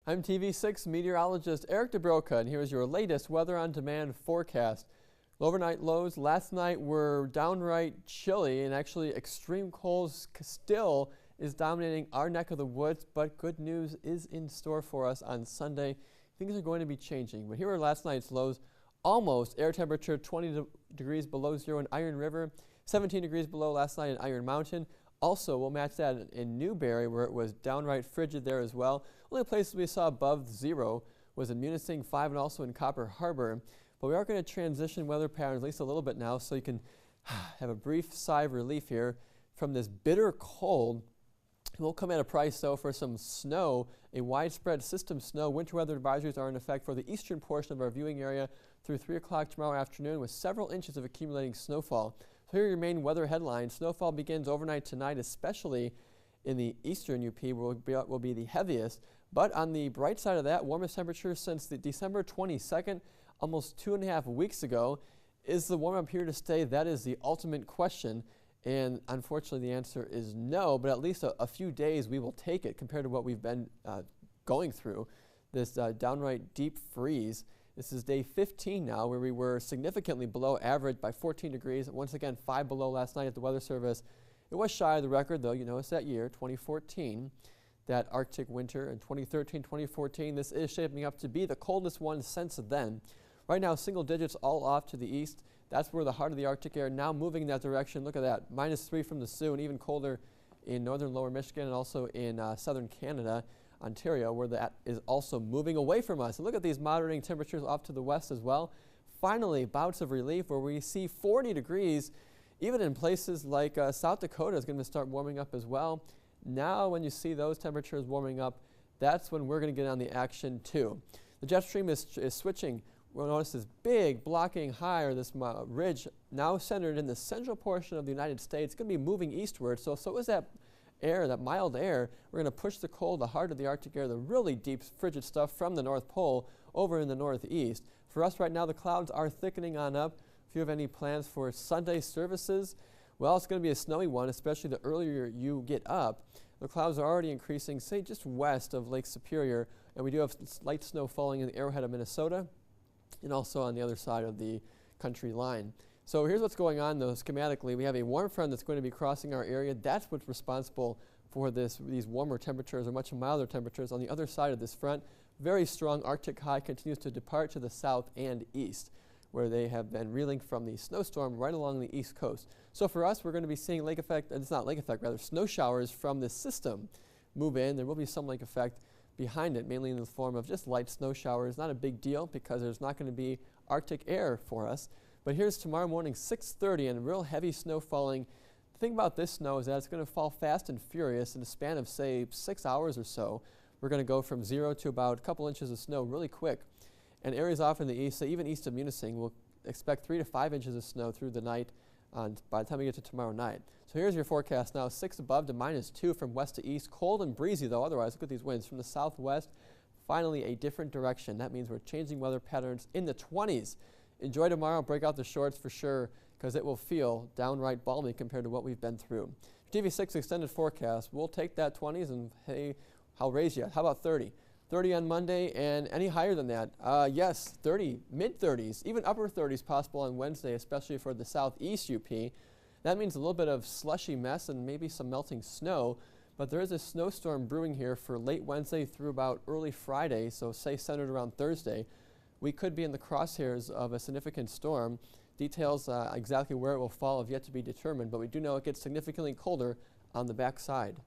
I'm TV6 meteorologist Eric DeBroca, and here's your latest Weather on Demand forecast. Overnight lows last night were downright chilly, and actually extreme cold still is dominating our neck of the woods, but good news is in store for us on Sunday. Things are going to be changing, but here are last night's lows. Almost air temperature 20 degrees below zero in Iron River, 17 degrees below last night in Iron Mountain. Also, we'll match that in Newberry, where it was downright frigid there as well. Only places we saw above zero was in Munising 5 and also in Copper Harbor. But we are going to transition weather patterns at least a little bit now, so you can have a brief sigh of relief here from this bitter cold. It will come at a price, though, for some snow, a widespread system snow. Winter weather advisories are in effect for the eastern portion of our viewing area through 3 o'clock tomorrow afternoon, with several inches of accumulating snowfall. So here are your main weather headlines. Snowfall begins overnight tonight, especially in the eastern UP, where will be the heaviest. But on the bright side of that, warmest temperatures since the December 22nd, almost 2.5 weeks ago. Is the warm up here to stay? That is the ultimate question. And unfortunately, the answer is no, but at least a few days we will take it compared to what we've been going through, this downright deep freeze. This is day 15 now, where we were significantly below average by 14 degrees. Once again, 5 below last night at the Weather Service. It was shy of the record, though. You notice that year, 2014, that Arctic winter, and 2013, 2014. This is shaping up to be the coldest one since then. Right now, single digits all off to the east. That's where the heart of the Arctic air now moving in that direction. Look at that, -3 from the Sioux, and even colder in northern lower Michigan and also in southern Canada, Ontario, where that is also moving away from us. And look at these moderating temperatures off to the west as well. Finally, bouts of relief where we see 40 degrees, even in places like South Dakota is going to start warming up as well. Now, when you see those temperatures warming up, that's when we're going to get on the action too. The jet stream is switching. We'll notice this big blocking high, or this ridge now centered in the central portion of the United States. It's going to be moving eastward. So is that air, that mild air. We're going to push the cold, the heart of the Arctic air, the really deep frigid stuff from the North Pole over in the northeast. For us right now, the clouds are thickening on up. If you have any plans for Sunday services, well, it's going to be a snowy one, especially the earlier you get up. The clouds are already increasing, say just west of Lake Superior, and we do have light snow falling in the Arrowhead of Minnesota and also on the other side of the country line. So here's what's going on, though, schematically. We have a warm front that's going to be crossing our area. That's what's responsible for these warmer temperatures, or much milder temperatures on the other side of this front. Very strong Arctic high continues to depart to the south and east, where they have been reeling from the snowstorm right along the east coast. So for us, we're going to be seeing lake effect, it's not lake effect, rather snow showers from this system move in. There will be some lake effect behind it, mainly in the form of just light snow showers. Not a big deal because there's not going to be Arctic air for us. But here's tomorrow morning, 6:30, and real heavy snow falling. The thing about this snow is that it's going to fall fast and furious in a span of, say, 6 hours or so. We're going to go from 0 to about a couple inches of snow really quick. And areas off in the east, so even east of Munising, we'll expect 3 to 5 inches of snow through the night by the time we get to tomorrow night. So here's your forecast now, 6 above to -2 from west to east. Cold and breezy, though, otherwise. Look at these winds from the southwest. Finally, a different direction. That means we're changing weather patterns in the 20s. Enjoy tomorrow. Break out the shorts for sure, because it will feel downright balmy compared to what we've been through. TV6 extended forecast. We'll take that 20s and, hey, I'll raise you. How about 30? 30 on Monday, and any higher than that. Yes, 30, mid-30s, even upper 30s possible on Wednesday, especially for the southeast UP. That means a little bit of slushy mess and maybe some melting snow, but there is a snowstorm brewing here for late Wednesday through about early Friday, so say centered around Thursday. We could be in the crosshairs of a significant storm. Details exactly where it will fall have yet to be determined, but we do know it gets significantly colder on the backside.